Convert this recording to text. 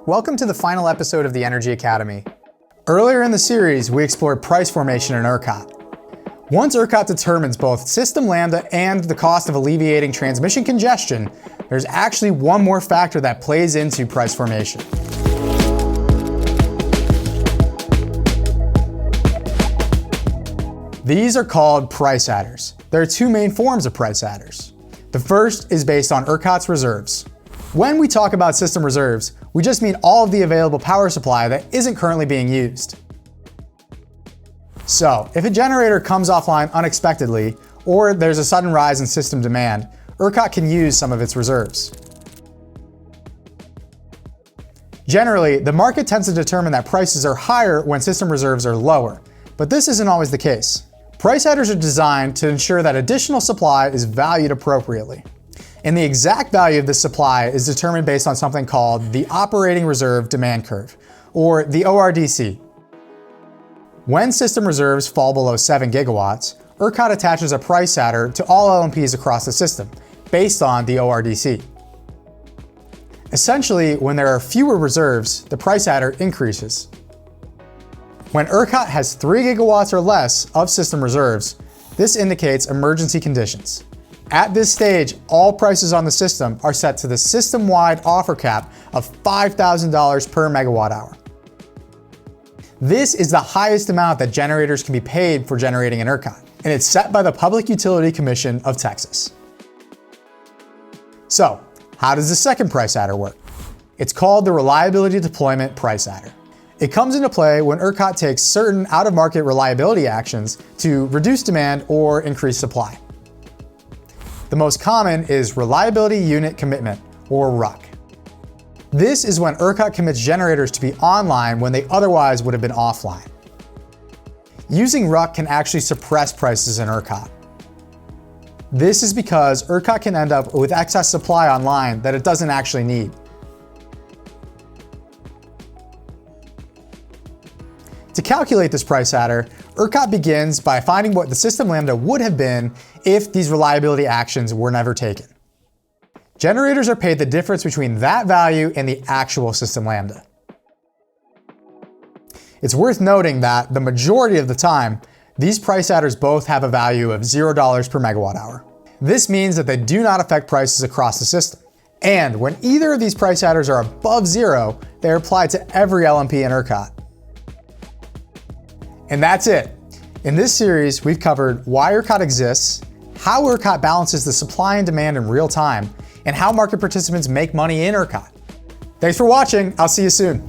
Welcome to the final episode of the Energy Academy. Earlier in the series, we explored price formation in ERCOT. Once ERCOT determines both system lambda and the cost of alleviating transmission congestion, there's actually one more factor that plays into price formation. These are called price adders. There are two main forms of price adders. The first is based on ERCOT's reserves. When we talk about system reserves, we just mean all of the available power supply that isn't currently being used. So, if a generator comes offline unexpectedly, or there's a sudden rise in system demand, ERCOT can use some of its reserves. Generally, the market tends to determine that prices are higher when system reserves are lower, but this isn't always the case. Price adders are designed to ensure that additional supply is valued appropriately. And the exact value of this supply is determined based on something called the Operating Reserve Demand Curve, or the ORDC. When system reserves fall below 7 gigawatts, ERCOT attaches a price adder to all LMPs across the system, based on the ORDC. Essentially, when there are fewer reserves, the price adder increases. When ERCOT has 3 gigawatts or less of system reserves, this indicates emergency conditions. At this stage, all prices on the system are set to the system-wide offer cap of $5,000 per megawatt hour. This is the highest amount that generators can be paid for generating in ERCOT, and it's set by the Public Utility Commission of Texas. So, how does the second price adder work? It's called the Reliability Deployment Price Adder. It comes into play when ERCOT takes certain out-of-market reliability actions to reduce demand or increase supply. The most common is Reliability Unit Commitment, or RUC. This is when ERCOT commits generators to be online when they otherwise would have been offline. Using RUC can actually suppress prices in ERCOT. This is because ERCOT can end up with excess supply online that it doesn't actually need. To calculate this price adder, ERCOT begins by finding what the system lambda would have been if these reliability actions were never taken. Generators are paid the difference between that value and the actual system lambda. It's worth noting that the majority of the time, these price adders both have a value of $0 per megawatt hour. This means that they do not affect prices across the system. And when either of these price adders are above zero, they are applied to every LMP in ERCOT. And that's it. In this series, we've covered why ERCOT exists, how ERCOT balances the supply and demand in real time, and how market participants make money in ERCOT. Thanks for watching. I'll see you soon.